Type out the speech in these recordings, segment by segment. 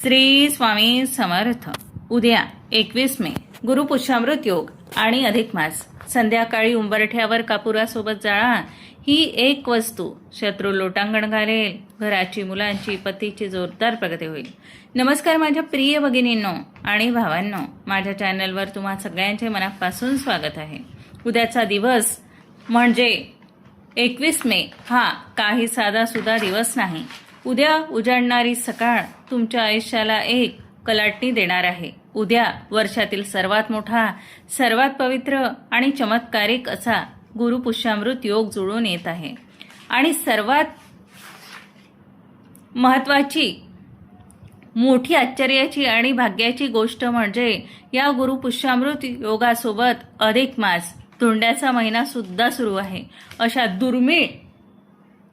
श्री स्वामी समर्थ. उद्या 21 मे गुरुपुष्यामृत योग आणि अधिक मास. संध्याकाळी उंबरठ्यावर कापुरासोबत जाळा. ही एक वस्तू शत्रू लोटांगण घालेल. घराची, मुलांची, पतीची जोरदार प्रगती होईल. नमस्कार माझ्या प्रिय भगिनींनो आणि भावांनो, माझ्या चॅनलवर तुम्हा सगळ्यांचे मनापासून स्वागत आहे. उद्याचा दिवस म्हणजे 21 मे हा काही साधासुद्धा दिवस नाही. उद्या उजाडणारी सकाळ तुमच्या आयुष्याला एक कलाटणी देणार आहे. उद्या वर्षातील सर्वात मोठा, सर्वात पवित्र आणि चमत्कारिक असा गुरुपुष्यामृत योग जुळून येत आहे. आणि सर्वात महत्त्वाची, मोठी आश्चर्याची आणि भाग्याची गोष्ट म्हणजे या गुरुपुष्यामृत योगासोबत अधिक मास, धोंड्याचा महिना सुद्धा सुरू आहे. अशा दुर्मिळ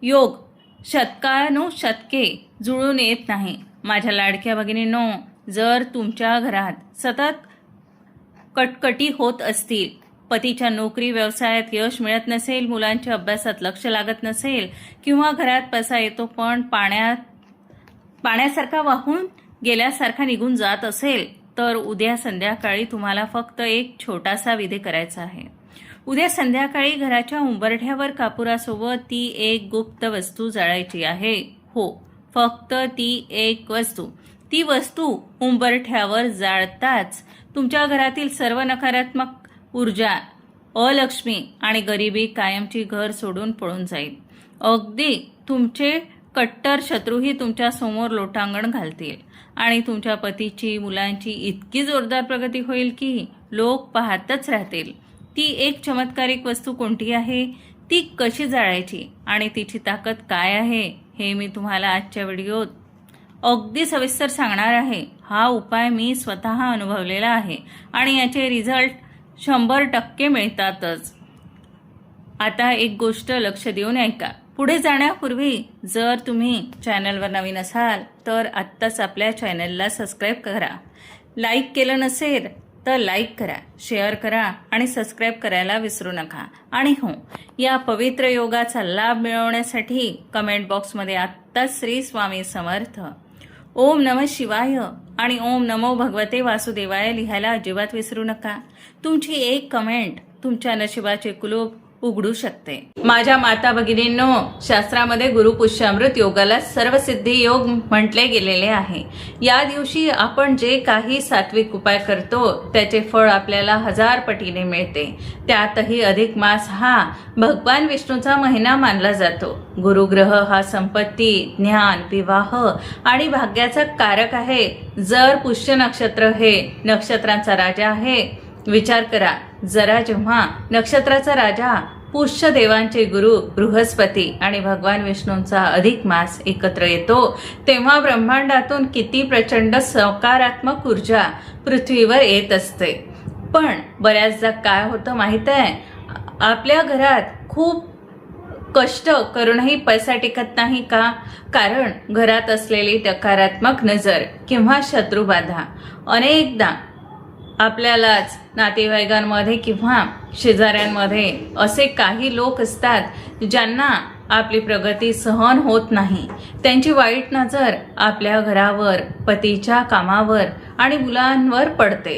योग शतकानुशतके जुळून येत नाही. माझ्या लाडक्या भगिनींनो, जर तुमच्या घरात सतत कटकटी होत असतील, पतीच्या नोकरी व्यवसायात यश मिळत नसेल, मुलांच्या अभ्यासात लक्ष लागत नसेल, किंवा घरात पैसा येतो पण पाण्यासारखा वाहून गेल्यासारखा निघून जात असेल, तर उद्या संध्याकाळी तुम्हाला फक्त एक छोटासा विधी करायचा आहे. उद्या संध्याकाळी घराच्या उंबरठ्यावर कापुरासोबत ती एक गुप्त वस्तू जाळायची आहे. हो, फक्त ती एक वस्तू. ती वस्तू उंबरठ्यावर जाळताच तुमच्या घरातील सर्व नकारात्मक ऊर्जा, अलक्ष्मी आणि गरिबी कायमची घर सोडून पळून जाईल. अगदी तुमचे कट्टर शत्रूही तुमच्या समोर लोटांगण घालतील आणि तुमच्या पतीची, मुलांची इतकी जोरदार प्रगती होईल की लोक पाहतच राहतील. ती एक चमत्कारिक वस्तू कोणती आहे, ती कशी जाळायची आणि तिची ताकद काय आहे, हे मी तुम्हाला आजच्या व्हिडिओत अगदी सविस्तर सांगणार आहे. हा उपाय मी स्वतः अनुभवलेला आहे आणि याचे रिझल्ट 100% मिळतातच. आता एक गोष्ट लक्ष देऊन ऐका. पुढे जाण्यापूर्वी जर तुम्ही चॅनलवर नवीन असाल तर आत्ताच आपल्या चॅनलला सबस्क्राईब करा. लाईक केलं नसेल तर लाईक करा, शेअर करा आणि सबस्क्राईब करायला विसरू नका. आणि हो, या पवित्र योगाचा लाभ मिळवण्यासाठी कमेंट बॉक्समध्ये आत्ताच श्री स्वामी समर्थ, ओम नमः शिवाय आणि ओम नमो भगवते वासुदेवाय लिहायला अजिबात विसरू नका. तुमची एक कमेंट तुमच्या नशिबाचे कुलूप उघडू शकते. माझ्या माता भगिनींनो, शास्त्रामध्ये गुरुपुष्यामृत योगाला सर्वसिद्धी योग म्हटले गेलेले आहे. या दिवशी आपण जे काही सात्विक उपाय करतो त्याचे फळ आपल्याला 1000 पटीने मिळते. त्यातही अधिक मास हा भगवान विष्णूचा महिना मानला जातो. गुरुग्रह हा संपत्ती, ज्ञान, विवाह आणि भाग्याचा कारक आहे. जर पुष्य नक्षत्र हे नक्षत्रांचा राजा आहे, विचार करा, जरा जेव्हा नक्षत्राचा राजा, पुष्य देवांचे गुरु बृहस्पती आणि भगवान विष्णूंचा अधिक मास एकत्र येतो, तेव्हा ब्रह्मांडातून किती प्रचंड सकारात्मक ऊर्जा पृथ्वीवर येत असते. पण बऱ्याचदा काय होतं माहित आहे, आपल्या घरात खूप कष्ट करूनही पैसा टिकत नाही का? कारण घरात असलेली नकारात्मक नजर किंवा शत्रुबाधा अनेकदा आपल्यालाच, नातेवाईकांमध्ये किंवा शेजाऱ्यांमध्ये असे काही लोक असतात ज्यांना आपली प्रगती सहन होत नाही. त्यांची वाईट नजर आपल्या घरावर, पतीच्या कामावर आणि मुलांवर पडते.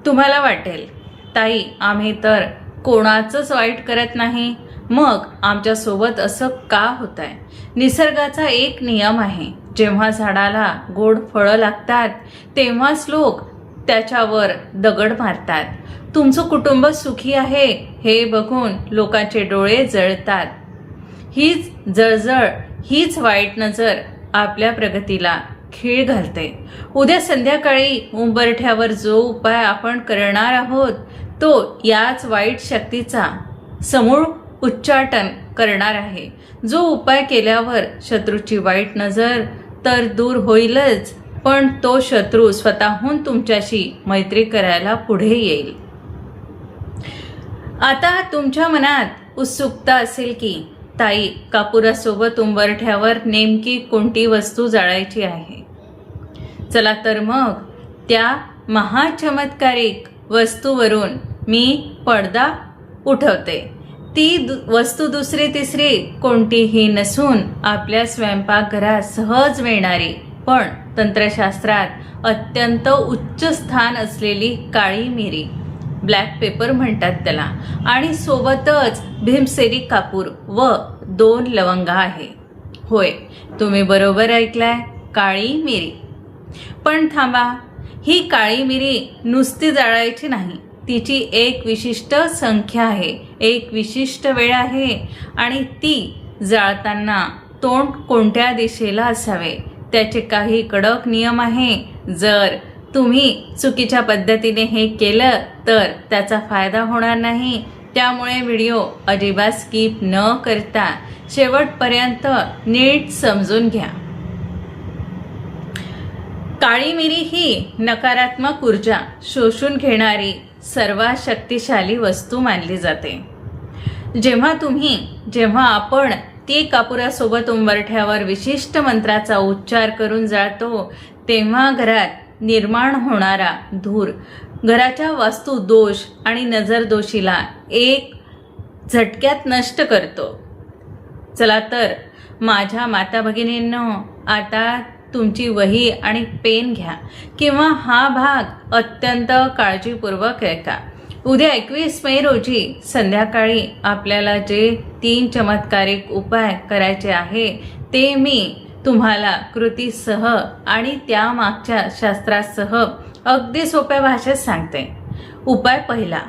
तुम्हाला वाटेल, ताई आम्ही तर कोणाचंच वाईट करत नाही, मग आमच्यासोबत असं का होतंय? निसर्गाचा एक नियम आहे, जेव्हा झाडाला गोड फळं लागतात तेव्हाच लोक त्याच्यावर दगड मारतात. तुमचं कुटुंब सुखी आहे हे बघून लोकांचे डोळे जळतात. हीच जळजळ, हीच वाईट नजर आपल्या प्रगतीला खीळ घालते. उद्या संध्याकाळी उंबरठ्यावर जो उपाय आपण करणार आहोत तो याच वाईट शक्तीचा समूळ उच्चाटन करणार आहे. जो उपाय केल्यावर शत्रूची वाईट नजर तर दूर होईलच, पण तो शत्रू स्वतःहून तुमच्याशी मैत्री करायला पुढे येईल. आता तुमच्या मनात उत्सुकता असेल की ताई, कापुरासोबत उंबरठ्यावर नेमकी कोणती वस्तू जाळायची आहे? चला तर मग त्या महाचमत्कारिक वस्तूवरून मी पडदा उठवते. ती वस्तू दुसरी तिसरी कोणतीही नसून आपल्या स्वयंपाकघरात सहज मिळणारी पण तंत्रशास्त्रात अत्यंत उच्च स्थान असलेली काळी मिरी, ब्लॅक पेपर म्हणतात त्याला, आणि सोबतच भीमसेनी कापूर व 2 लवंगा आहे. होय, तुम्ही बरोबर ऐकलाय, काळी मिरी. पण थांबा, ही काळी मिरी नुसती जाळायची नाही. तिची एक विशिष्ट संख्या आहे, एक विशिष्ट वेळ आहे, आणि ती जाळताना तोंड कोणत्या दिशेला असावे त्याचे काही कडक नियम आहे. जर तुम्ही चुकीच्या पद्धतीने हे केलं तर त्याचा फायदा होणार नाही. त्यामुळे व्हिडिओ अजिबात स्किप न करता शेवटपर्यंत नीट समजून घ्या. काळी मिरी ही नकारात्मक ऊर्जा शोषून घेणारी सर्वात शक्तिशाली वस्तू मानली जाते. जेव्हा आपण ती कापुरासोबत उंबरठ्यावर विशिष्ट मंत्राचा उच्चार करून जाळतो तेव्हा घरात निर्माण होणारा धूर घराच्या वास्तू दोष आणि नजर दोषीला एक झटक्यात नष्ट करतो. चला तर माझ्या माता भगिनींनो, आता तुमची वही आणि पेन घ्या किंवा हा भाग अत्यंत काळजीपूर्वक ऐका. उद्या 21 मे रोजी संध्याकाळी आपल्याला जे 3 चमत्कारिक उपाय करायचे आहे ते मी तुम्हाला कृतीसह आणि त्यामागच्या शास्त्रासह अगदी सोप्या भाषेत सांगते. उपाय पहिला,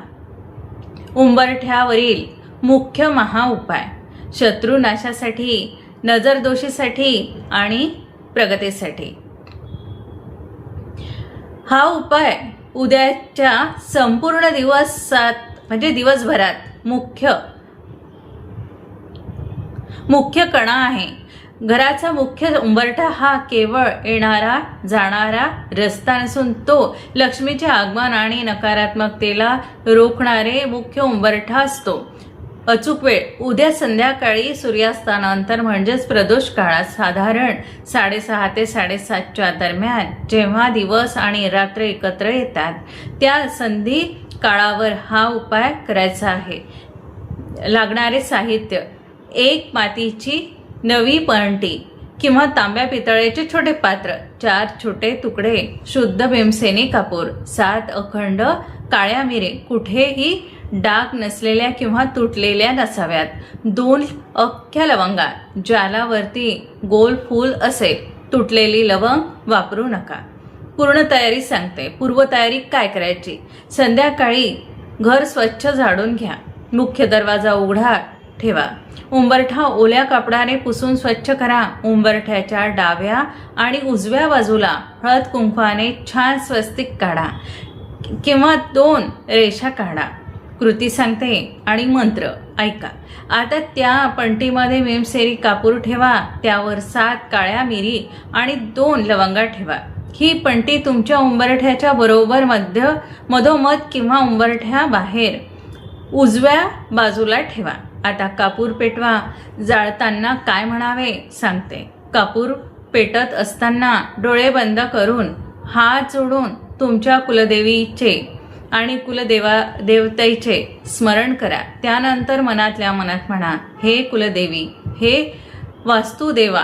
उंबरठ्यावरील मुख्य महाउपाय, शत्रुनाशासाठी, नजरदोषीसाठी आणि प्रगतीसाठी. हा उपाय उद्याच्या संपूर्ण दिवसभरात मुख्य कणा आहे. घराचा मुख्य उंबरठा हा केवळ येणारा जाणारा रस्ता नसून तो लक्ष्मीचे आगमन आणि नकारात्मकतेला रोखणारे मुख्य उंबरठा असतो. अचूक वेळ उद्या संध्याकाळी सूर्यास्तानंतर म्हणजेच प्रदोष काळात साधारण 6:30 ते 7:30च्या दरम्यान, जेव्हा दिवस आणि रात्र एकत्र येतात त्या संधी काळावर हा उपाय करायचा आहे. लागणारे साहित्य: 1 मातीची नवी पणती किंवा तांब्या पितळेचे छोटे पात्र, 4 छोटे तुकडे शुद्ध भीमसेनी कापूर, 7 अखंड काळ्या मिरी, कुठेही डाग नसलेल्या किंवा तुटलेल्या नसाव्यात, 2 अख्ख्या लवंगा ज्याला वरती गोल फूल असेल. तुटलेली लवंग वापरू नका. पूर्ण तयारी सांगते. पूर्वतयारी काय करायची: संध्याकाळी घर स्वच्छ झाडून घ्या. मुख्य दरवाजा उघडा ठेवा. उंबरठा ओल्या कापडाने पुसून स्वच्छ करा. उंबरठ्याच्या डाव्या आणि उजव्या बाजूला हळद कुंकवाने छान स्वस्तिक काढा किंवा 2 रेषा काढा. कृती सांगते आणि मंत्र ऐका. आता त्या पणतीमध्ये भीमसेनी कापूर ठेवा. त्यावर 7 काळ्या मिरी आणि 2 लवंगा ठेवा. ही पणती तुमच्या उंबरठ्याच्या बरोबर मधोमध किंवा उंबरठ्या बाहेर उजव्या बाजूला ठेवा. आता कापूर पेटवा. जाळताना काय म्हणावे सांगते. कापूर पेटत असताना डोळे बंद करून हात जोडून तुमच्या कुलदेवीचे आणि कुलदेवतेचे स्मरण करा. त्यानंतर मनातल्या मनात म्हणा, हे कुलदेवी, हे वास्तुदेवा,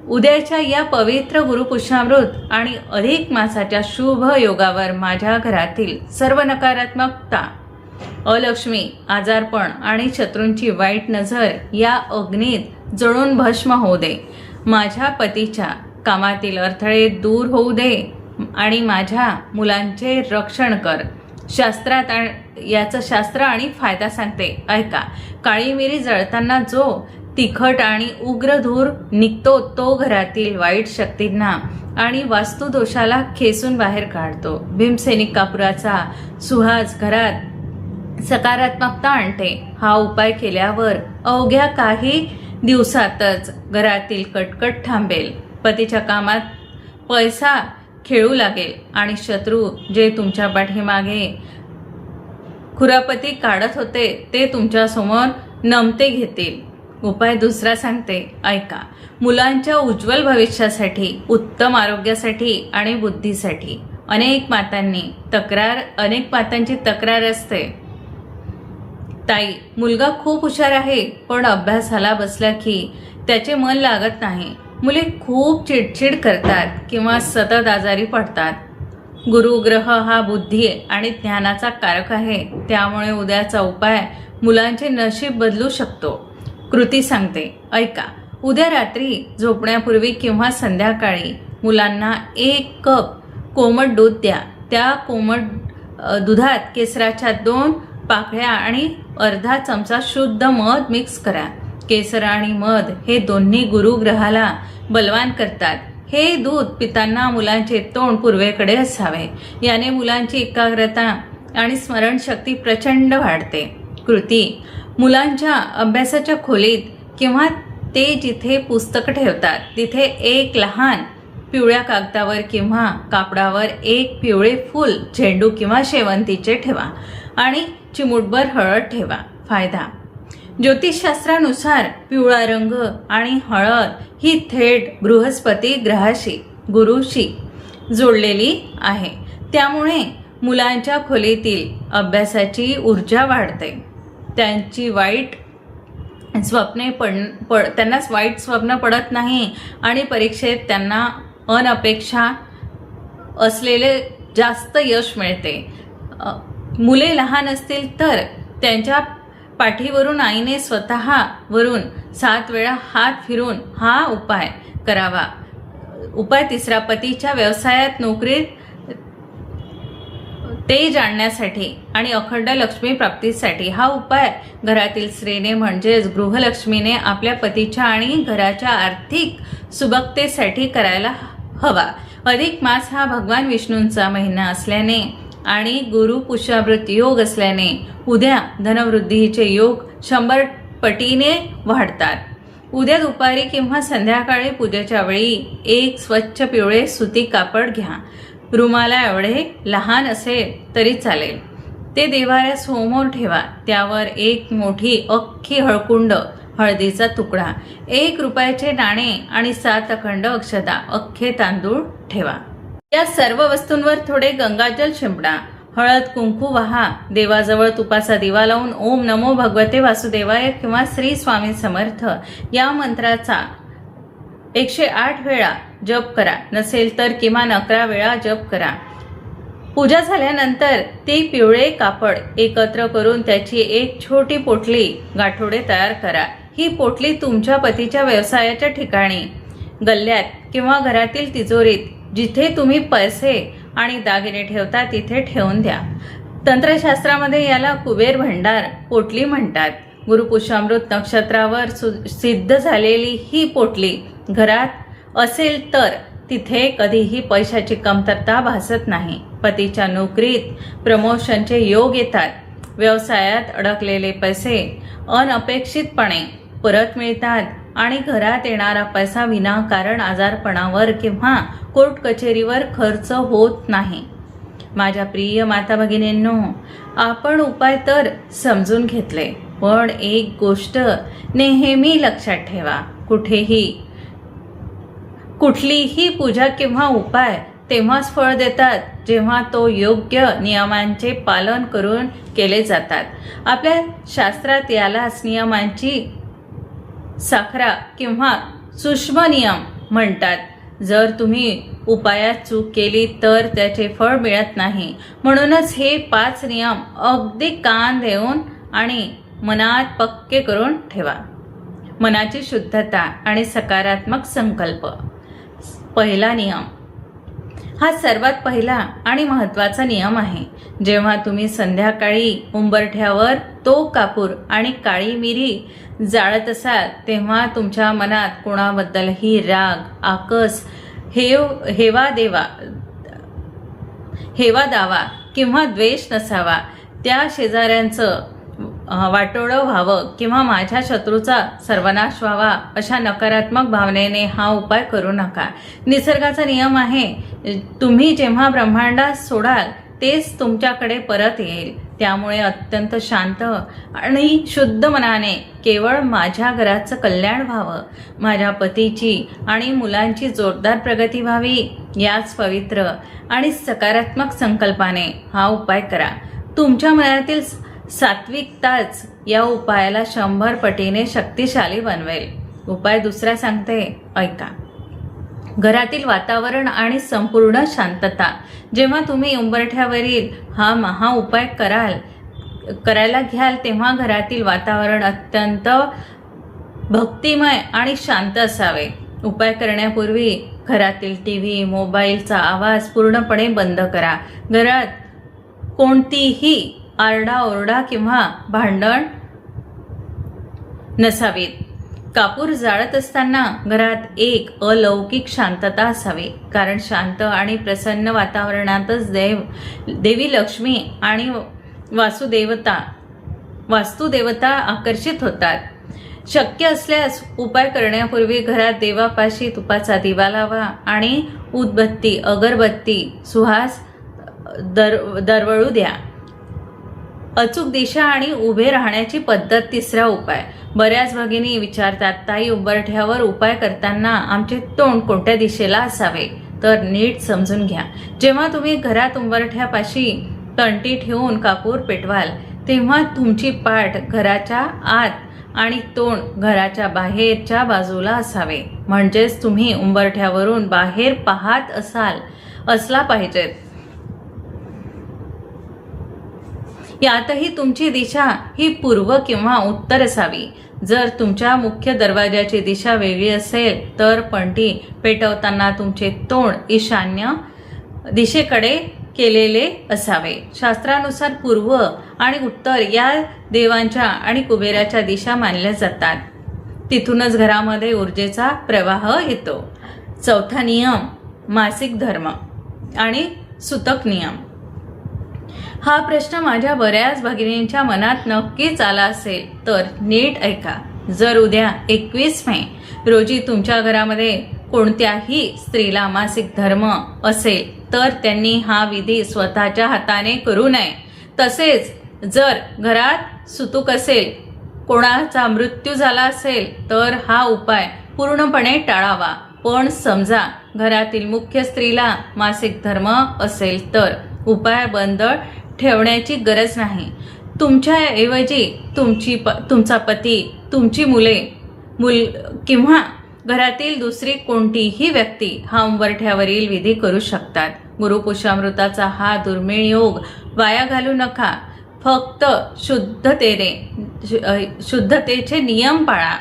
उद्याच्या या पवित्र गुरुपुष्यामृत आणि अधिक मासाच्या शुभ योगावर माझ्या घरातील सर्व नकारात्मकता, अलक्ष्मी, आजारपण आणि शत्रूंची वाईट नजर या अग्नीत जळून भस्म होऊ दे. माझ्या पतीच्या कामातील अडथळे दूर होऊ दे आणि माझ्या मुलांचे रक्षण कर. याचं शास्त्र आणि फायदा सांगते ऐका. काळी मिरी जळताना जो तिखट आणि उग्र धूर निघतो तो घरातील वाईट शक्तींना आणि वास्तुदोषाला खेचून बाहेर काढतो. भीमसेनी कापुराचा सुहास घरात सकारात्मकता आणते. हा उपाय केल्यावर अवघ्या काही दिवसातच घरातील कटकट थांबेल. पतीच्या कामात पैसा खेळू लागेल आणि शत्रू जे तुमच्या पाठीमागे खुरापती काढत होते ते तुमच्या समोर नमते घेतील. उपाय दुसरा सांगते ऐका. मुलांच्या उज्ज्वल भविष्यासाठी, उत्तम आरोग्यासाठी आणि बुद्धीसाठी अनेक मातांची तक्रार असते. ताई, मुलगा खूप हुशार आहे पण अभ्यासाला बसला की त्याचे मन लागत नाही. मुले खूप चिडचिड करतात किंवा सतत आजारी पडतात. गुरुग्रह हा बुद्धी आणि ज्ञानाचा कारक आहे, त्यामुळे उद्याचा उपाय मुलांचे नशीब बदलू शकतो. कृती सांगते, ऐका. उद्या रात्री झोपण्यापूर्वी किंवा संध्याकाळी मुलांना 1 कप कोमट दूध द्या. त्या कोमट दुधात केसराच्या 2 पाकळ्या आणि अर्धा चमचा शुद्ध मध मिक्स करा. केसर आणि मध हे दोन्ही गुरुग्रहाला बलवान करतात. हे दूध पितांना मुलांचे तोंड पूर्वेकडे असावे. याने मुलांची एकाग्रता आणि स्मरणशक्ती प्रचंड वाढते. कृती: मुलांच्या अभ्यासाच्या खोलीत किंवा ते जिथे पुस्तकं ठेवतात तिथे एक लहान पिवळ्या कागदावर किंवा कापडावर 1 पिवळे फूल, झेंडू किंवा शेवंतीचे ठेवा आणि चिमूटभर हळद ठेवा. फायदा: ज्योतिषशास्त्रानुसार पिवळा रंग आणि हळद ही थेट बृहस्पती ग्रहाशी, गुरुशी जोडलेली आहे. त्यामुळे मुलांच्या खोलीतील अभ्यासाची ऊर्जा वाढते. त्यांची त्यांना वाईट स्वप्न पडत नाही आणि परीक्षेत त्यांना अनपेक्षा असलेले जास्त यश मिळते. मुले लहान असतील तर त्यांच्या पाठीवरून आईने स्वतःवरून 7 वेळा हात फिरून हा उपाय करावा. उपाय 3, पतीच्या व्यवसायात, नोकरीत तेज आणण्यासाठी आणि अखंड लक्ष्मी प्राप्तीसाठी. हा उपाय घरातील स्त्रीने म्हणजेच गृहलक्ष्मीने आपल्या पतीच्या आणि घराच्या आर्थिक सुबकतेसाठी करायला हवा. अधिक मास हा भगवान विष्णूंचा महिना असल्याने आणि गुरु पुष्यामृत योग असल्याने उद्या धनवृद्धीचे योग 100 पटीने वाढतात. उद्या दुपारी किंवा संध्याकाळी पूजेच्या वेळी 1 स्वच्छ पिवळे सुती कापड घ्या. रुमाला एवढे लहान असेल तरी चालेल. ते देव्हाऱ्यासमोर ठेवा. त्यावर 1 मोठी अख्खी हळकुंड हळदीचा तुकडा, 1 रुपयाचे नाणे आणि 7 अखंड अक्षता, अख्खे तांदूळ ठेवा. या सर्व वस्तूंवर थोडे गंगाजल शिंपडा. हळद कुंकू वाहा. देवाजवळ तुपाचा दिवा लावून ओम नमो भगवते वासुदेवाय किंवा श्री स्वामी समर्थ या मंत्राचा 108 वेळा जप करा. नसेल तर किमान 11 वेळा जप करा. पूजा झाल्यानंतर ते पिवळे कापड एकत्र करून त्याची 1 छोटी पोटली गाठोडे तयार करा. ही पोटली तुमच्या पतीच्या व्यवसायाच्या ठिकाणी, गल्ल्यात किंवा घरातील तिजोरीत जिथे तुम्ही पैसे आणि दागिने ठेवता तिथे ठेवून द्या. तंत्रशास्त्रामध्ये याला कुबेर भंडार पोटली म्हणतात. गुरुपुष्यामृत नक्षत्रावर सिद्ध झालेली ही पोटली घरात असेल तर तिथे कधीही पैशाची कमतरता भासत नाही. पतीच्या नोकरीत प्रमोशनचे योग येतात. व्यवसायात अडकलेले पैसे अनपेक्षितपणे परत मिळतात आणि घरात येणारा पैसा विनाकारण आजारपणावर किंवा कोर्ट कचेरीवर खर्च होत नाही. माझ्या प्रिय माता भगिनींनो, आपण उपाय तर समजून घेतले, पण एक गोष्ट नेहमी लक्षात ठेवा. कुठलीही पूजा किंवा उपाय तेव्हाच फळ देतात जेव्हा तो योग्य नियमांचे पालन करून केले जातात. आपल्या शास्त्रात यालाच नियमांची साखरा किंवा सूक्ष्म नियम म्हणतात. जर तुम्ही उपायात चूक केली तर त्याचे फळ मिळत नाही. म्हणूनच हे 5 नियम अगदी कान देऊन आणि मनात पक्के करून ठेवा. मनाची शुद्धता आणि सकारात्मक संकल्प. पहिला नियम हा सर्वात पहिला आणि महत्त्वाचा नियम आहे. जेव्हा तुम्ही संध्याकाळी उंबरठ्यावर तो कापूर आणि काळी मिरी जाळत असाल तेव्हा तुमच्या मनात कोणाबद्दलही राग, आकस, हेवा दावा किंवा द्वेष नसावा. त्या शेजाऱ्यांचं वाटोळं व्हावं किंवा माझ्या शत्रूचा सर्वनाश व्हावा अशा नकारात्मक भावनेने हा उपाय करू नका. निसर्गाचा नियम आहे, तुम्ही जेव्हा ब्रह्मांडात सोडाल तेच तुमच्याकडे परत येईल. त्यामुळे अत्यंत शांत आणि शुद्ध मनाने केवळ माझ्या घराचं कल्याण व्हावं, माझ्या पतीची आणि मुलांची जोरदार प्रगती व्हावी याच पवित्र आणि सकारात्मक संकल्पाने हा उपाय करा. तुमच्या मनातील सात्विकताच या उपायाला 100 पटीने शक्तिशाली बनवेल. उपाय दुसरा सांगते, ऐका. घरातील वातावरण आणि संपूर्ण शांतता. जेव्हा तुम्ही उंबरठ्यावरील हा महा उपाय करायला घ्याल तेव्हा घरातील वातावरण अत्यंत भक्तिमय आणि शांत असावे. उपाय करण्यापूर्वी घरातील टीव्ही, मोबाईलचा आवाज पूर्णपणे बंद करा. घरात कोणतीही आरडाओरडा किंवा भांडण नसावीत. कापूर जाळत असताना घरात एक अलौकिक शांतता असावी, कारण शांत आणि प्रसन्न वातावरणातच देवी लक्ष्मी आणि वास्तुदेवता आकर्षित होतात. शक्य असल्यास उपाय करण्यापूर्वी घरात देवापाशी तुपाचा दिवा लावा आणि उदबत्ती, अगरबत्ती, सुहास दरवळू द्या. अचूक दिशा आणि उभे राहण्याची पद्धत. तिसरा उपाय. बऱ्याच भगिनी विचारतात, ताई उंबरठ्यावर उपाय करताना आमचे तोंड कोणत्या दिशेला असावे? तर नीट समजून घ्या. जेव्हा तुम्ही घरात उंबरठ्यापाशी तंटी ठेवून कापूर पेटवाल तेव्हा तुमची पाठ घराच्या आत आणि तोंड घराच्या बाहेरच्या बाजूला असावे. म्हणजेच तुम्ही उंबरठ्यावरून बाहेर पाहत असला पाहिजेत. यातही तुमची दिशा ही पूर्व किंवा उत्तर असावी. जर तुमच्या मुख्य दरवाजाची दिशा वेगळी असेल तर पणती पेटवताना तुमचे तोंड ईशान्य दिशेकडे केलेले असावे. शास्त्रानुसार पूर्व आणि उत्तर या देवांच्या आणि कुबेराच्या दिशा मानल्या जातात. तिथूनच घरामध्ये ऊर्जेचा प्रवाह येतो. चौथा नियम, मासिक धर्म आणि सुतक नियम. हा प्रश्न माझ्या बऱ्याच भगिनींच्या मनात नक्कीच आला असेल तर नीट ऐका. जर उद्या 21 मे रोजी तुमच्या घरामध्ये कोणत्याही स्त्रीला मासिक धर्म असेल तर त्यांनी हा विधी स्वतःच्या हाताने करू नये. तसेच जर घरात सुतूक असेल, कोणाचा मृत्यू झाला असेल तर हा उपाय पूर्णपणे टाळावा. पण समजा घरातील मुख्य स्त्रीला मासिक धर्म असेल तर उपाय बंद ठेवण्याची गरज नाही. तुमच्याऐवजी तुमचा पती, तुमची मुले किंवा घरातील दुसरी कोणतीही व्यक्ती हा उंबरठ्यावरील विधी करू शकतात. गुरुपुषामृताचा हा दुर्मिळ योग वाया घालू नका. फक्त शुद्धतेचे नियम पाळा.